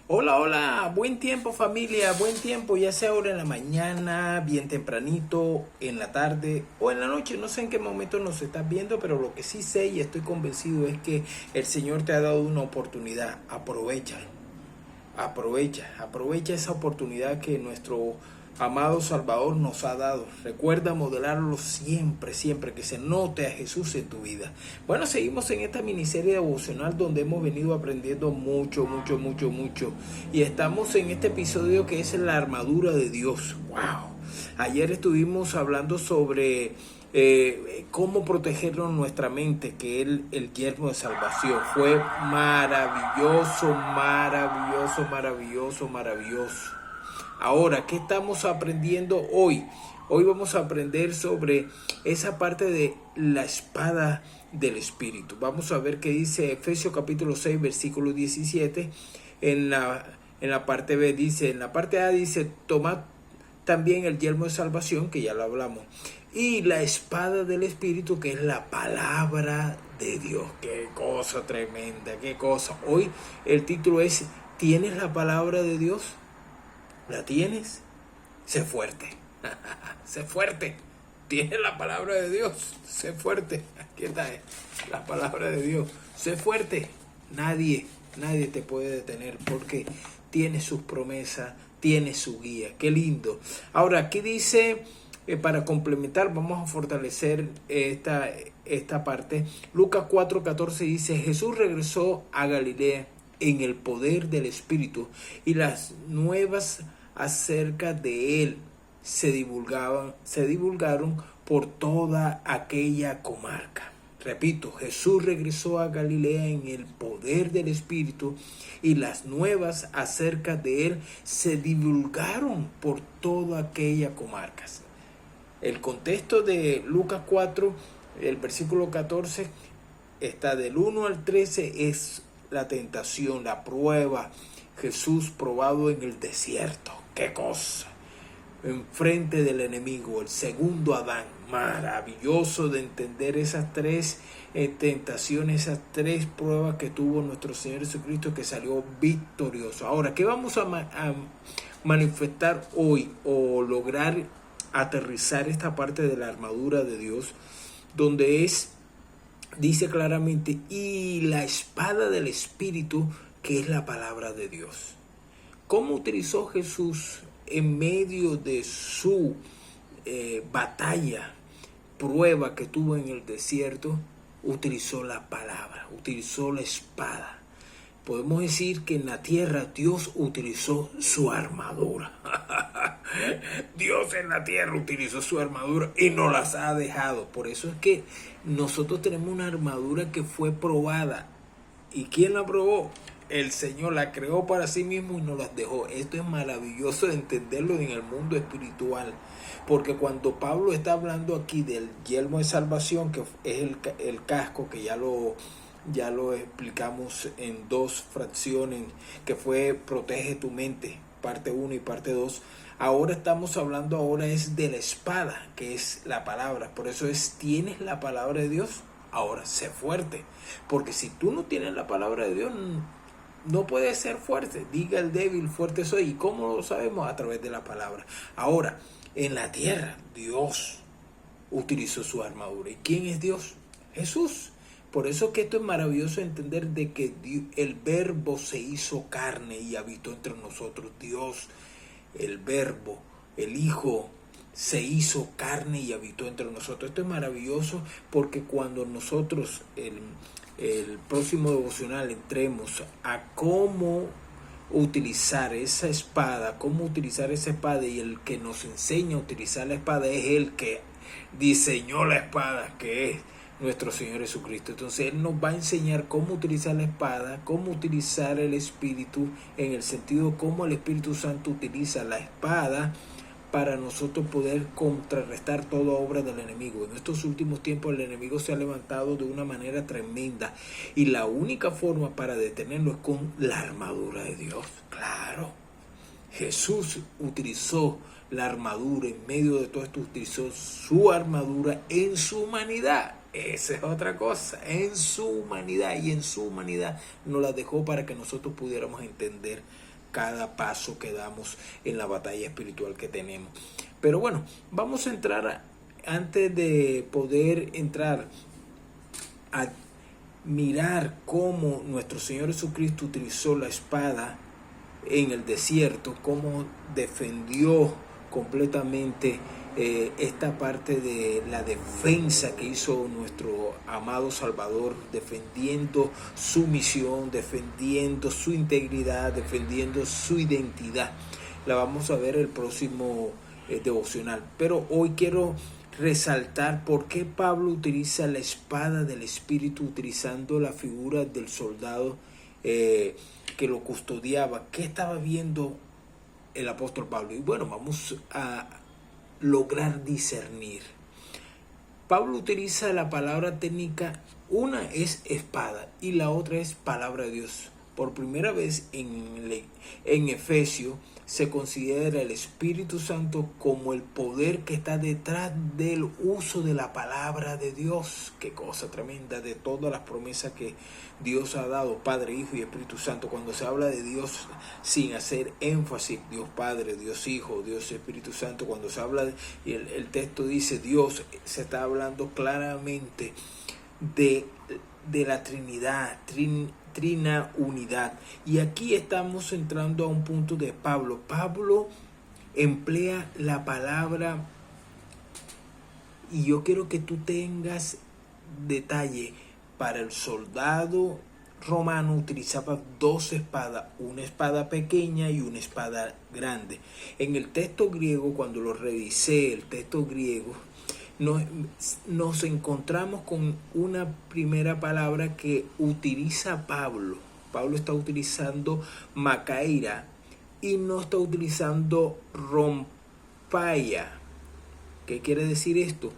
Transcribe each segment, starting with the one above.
Hola, hola, buen tiempo familia, buen tiempo, ya sea ahora en la mañana, bien tempranito, en la tarde o en la noche, no sé en qué momento nos estás viendo, pero lo que sí sé y estoy convencido es que el Señor te ha dado una oportunidad, aprovecha. Aprovecha esa oportunidad que nuestro amado Salvador nos ha dado. Recuerda modelarlo siempre, siempre que se note a Jesús en tu vida. Bueno, seguimos en esta miniserie devocional donde hemos venido aprendiendo mucho. Y estamos en este episodio que es la armadura de Dios. ¡Wow! Ayer estuvimos hablando sobre cómo protegernos nuestra mente, que es el yelmo de salvación. Fue maravilloso. Ahora, ¿qué estamos aprendiendo hoy? Hoy vamos a aprender sobre esa parte de la espada del Espíritu. Vamos a ver qué dice Efesios capítulo 6, versículo 17. En la parte B dice, en la parte A dice, tomad también el yelmo de salvación, que ya lo hablamos, y la espada del Espíritu, que es la palabra de Dios. Qué cosa tremenda, qué cosa. Hoy el título es, ¿tienes la palabra de Dios? ¿La tienes? Sé fuerte. Sé fuerte. ¿Tienes la palabra de Dios? Sé fuerte. Aquí está la palabra de Dios. Sé fuerte. Nadie te puede detener porque tiene sus promesas, tiene su guía. Qué lindo. Ahora, aquí dice, para complementar, vamos a fortalecer esta parte. Lucas 4:14 dice, Jesús regresó a Galilea en el poder del Espíritu y las nuevas acerca de él se divulgaron por toda aquella comarca. Repito, Jesús regresó a Galilea en el poder del Espíritu y las nuevas acerca de él se divulgaron por toda aquella comarca. El contexto de Lucas 4, el versículo 14, está del 1 al 13, es la tentación, la prueba. Jesús probado en el desierto. ¡Qué cosa! Enfrente del enemigo, el segundo Adán. Maravilloso de entender esas tres tentaciones, esas tres pruebas que tuvo nuestro Señor Jesucristo, que salió victorioso. Ahora, ¿qué vamos a manifestar hoy o lograr aterrizar esta parte de la armadura de Dios? Donde dice claramente, y la espada del Espíritu, que es la palabra de Dios. ¿Cómo utilizó Jesús en medio de su batalla, prueba que tuvo en el desierto? Utilizó la palabra, utilizó la espada. Podemos decir que en la tierra Dios utilizó su armadura. Dios en la tierra utilizó su armadura y nos las ha dejado. Por eso es que nosotros tenemos una armadura que fue probada. ¿Y quién la probó? El Señor la creó para sí mismo y nos las dejó. Esto es maravilloso de entenderlo en el mundo espiritual. Porque cuando Pablo está hablando aquí del yelmo de salvación, que es el casco, que ya lo explicamos en dos fracciones, que fue protege tu mente, parte 1 y parte 2. Ahora estamos hablando es de la espada, que es la palabra. Por eso ¿tienes la palabra de Dios? Ahora, sé fuerte. Porque si tú no tienes la palabra de Dios, no puedes ser fuerte. Diga el débil, fuerte soy. ¿Y cómo lo sabemos? A través de la palabra. Ahora, en la tierra, Dios utilizó su armadura. ¿Y quién es Dios? Jesús. Por eso que esto es maravilloso entender de que el verbo se hizo carne y habitó entre nosotros. Dios, el verbo, el Hijo, se hizo carne y habitó entre nosotros. Esto es maravilloso porque cuando nosotros, el próximo devocional, entremos a cómo utilizar esa espada, y el que nos enseña a utilizar la espada es el que diseñó la espada, que es nuestro Señor Jesucristo. Entonces Él nos va a enseñar cómo utilizar la espada, cómo utilizar el Espíritu, en el sentido cómo el Espíritu Santo utiliza la espada para nosotros poder contrarrestar toda obra del enemigo. En estos últimos tiempos el enemigo se ha levantado de una manera tremenda y la única forma para detenerlo es con la armadura de Dios. Claro, Jesús utilizó la armadura, en medio de todo esto utilizó su armadura en su humanidad. Esa es otra cosa, en su humanidad, y en su humanidad nos la dejó para que nosotros pudiéramos entender cada paso que damos en la batalla espiritual que tenemos. Pero bueno, vamos a entrar, antes de poder entrar a mirar cómo nuestro Señor Jesucristo utilizó la espada en el desierto, cómo defendió completamente esta parte de la defensa que hizo nuestro amado Salvador, defendiendo su misión, defendiendo su integridad, defendiendo su identidad. La vamos a ver el próximo devocional, pero hoy quiero resaltar por qué Pablo utiliza la espada del Espíritu, utilizando la figura del soldado que lo custodiaba. ¿Qué estaba viendo el apóstol Pablo? Y bueno, vamos a lograr discernir. Pablo utiliza la palabra técnica, una es espada y la otra es palabra de Dios. Por primera vez en Efesios se considera el Espíritu Santo como el poder que está detrás del uso de la palabra de Dios. Qué cosa tremenda, de todas las promesas que Dios ha dado, Padre, Hijo y Espíritu Santo. Cuando se habla de Dios sin hacer énfasis, Dios Padre, Dios Hijo, Dios Espíritu Santo, cuando se habla, y el texto dice Dios, se está hablando claramente de la Trinidad, trina unidad. Y aquí estamos entrando a un punto de Pablo. Pablo emplea la palabra, y yo quiero que tú tengas detalle. Para el soldado romano utilizaba dos espadas, una espada pequeña y una espada grande. En el texto griego, cuando lo revisé, el texto griego, nos encontramos con una primera palabra que utiliza Pablo. Pablo está utilizando macaira y no está utilizando rompaya. ¿Qué quiere decir esto?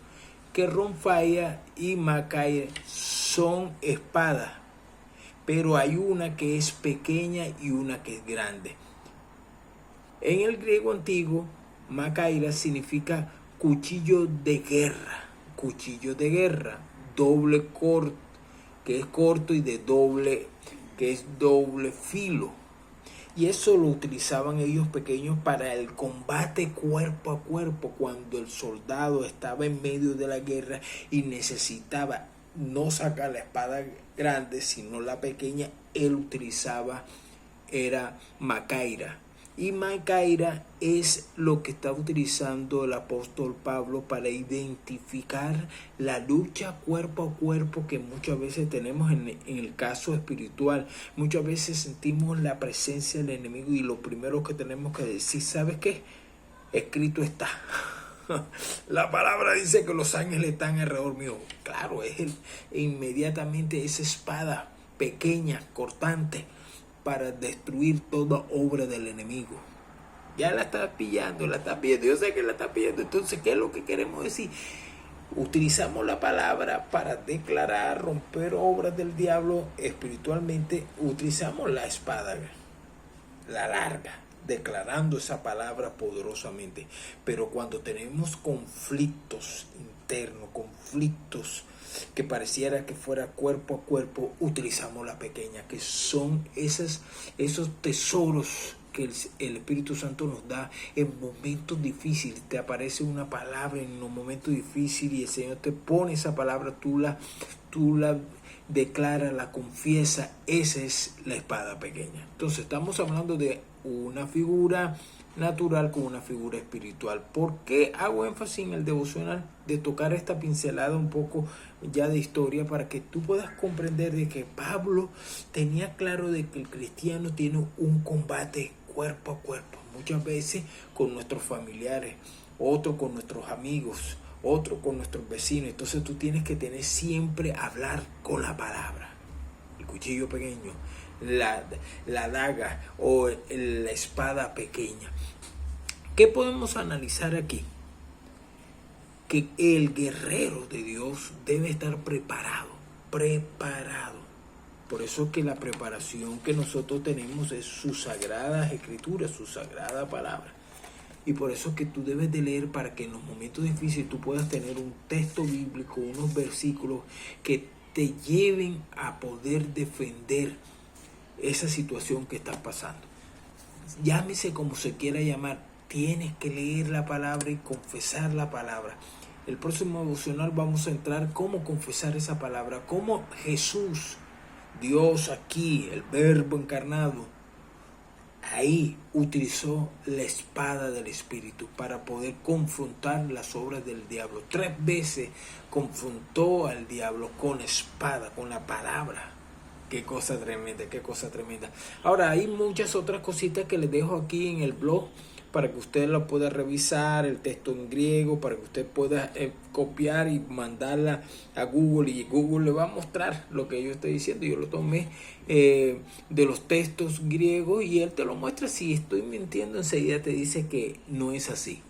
Que rompaya y macaira son espadas, pero hay una que es pequeña y una que es grande. En el griego antiguo, macaira significa cuchillo de guerra, doble corto, que es corto, y de doble, que es doble filo. Y eso lo utilizaban ellos pequeños para el combate cuerpo a cuerpo, cuando el soldado estaba en medio de la guerra y necesitaba no sacar la espada grande, sino la pequeña. Él utilizaba, era macaira. Y macaira es lo que está utilizando el apóstol Pablo para identificar la lucha cuerpo a cuerpo que muchas veces tenemos en el caso espiritual. Muchas veces sentimos la presencia del enemigo y lo primero que tenemos que decir, ¿sabes qué? Escrito está. La palabra dice que los ángeles están alrededor mío. Claro, es inmediatamente esa espada pequeña, cortante, para destruir toda obra del enemigo. Ya la está pillando, yo sé que la está pillando. Entonces, ¿qué es lo que queremos decir? Utilizamos la palabra para declarar, romper obras del diablo espiritualmente. Utilizamos la espada, la larga, declarando esa palabra poderosamente. Pero cuando tenemos conflictos internos, conflictos que pareciera que fuera cuerpo a cuerpo, utilizamos la pequeña, que son esos tesoros que el Espíritu Santo nos da en momentos difíciles. Te aparece una palabra en un momento difícil y el Señor te pone esa palabra, tú la declaras, la confiesa. Esa es la espada pequeña. Entonces estamos hablando de una figura natural con una figura espiritual. ¿Por qué hago énfasis en el devocional de tocar esta pincelada un poco ya de historia, para que tú puedas comprender de que Pablo tenía claro de que el cristiano tiene un combate cuerpo a cuerpo, muchas veces con nuestros familiares, otro con nuestros amigos, otro con nuestros vecinos? Entonces tú tienes que tener siempre hablar con la palabra, el cuchillo pequeño, la daga o la espada pequeña. ¿Qué podemos analizar aquí? Que el guerrero de Dios debe estar preparado. Por eso es que la preparación que nosotros tenemos es su sagrada escritura, su sagrada palabra. Y por eso es que tú debes de leer, para que en los momentos difíciles tú puedas tener un texto bíblico, unos versículos que te lleven a poder defender esa situación que estás pasando. llámese como se quiera llamar, tienes que leer la palabra y confesar la palabra. El próximo devocional vamos a entrar cómo confesar esa palabra, cómo Jesús, Dios aquí, el Verbo encarnado, ahí utilizó la espada del Espíritu para poder confrontar las obras del diablo. 3 veces confrontó al diablo con la espada, con la palabra. Qué cosa tremenda, qué cosa tremenda. Ahora, hay muchas otras cositas que les dejo aquí en el blog para que usted lo pueda revisar, el texto en griego, para que usted pueda copiar y mandarla a Google, y Google le va a mostrar lo que yo estoy diciendo. Yo lo tomé de los textos griegos y él te lo muestra. Si estoy mintiendo, enseguida te dice que no es así.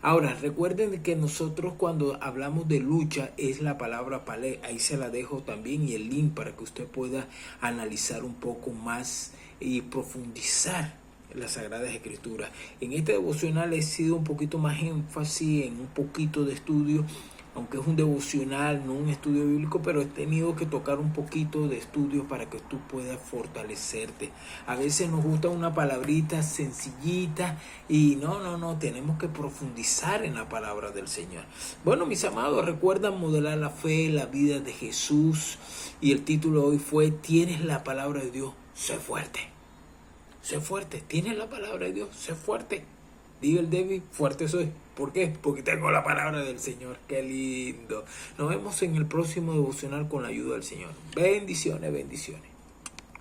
Ahora, recuerden que nosotros cuando hablamos de lucha es la palabra palé. Ahí se la dejo también, y el link para que usted pueda analizar un poco más y profundizar en las Sagradas Escrituras. En este devocional he sido un poquito más énfasis en un poquito de estudio, aunque es un devocional, no un estudio bíblico, pero he tenido que tocar un poquito de estudio para que tú puedas fortalecerte. A veces nos gusta una palabrita sencillita y no, tenemos que profundizar en la palabra del Señor. Bueno, mis amados, recuerdan modelar la fe, la vida de Jesús, y el título hoy fue: ¿tienes la palabra de Dios? Sé fuerte. Sé fuerte. ¿Tienes la palabra de Dios? Sé fuerte. Diga el débil, fuerte soy. ¿Por qué? Porque tengo la palabra del Señor. ¡Qué lindo! Nos vemos en el próximo devocional con la ayuda del Señor. Bendiciones, bendiciones.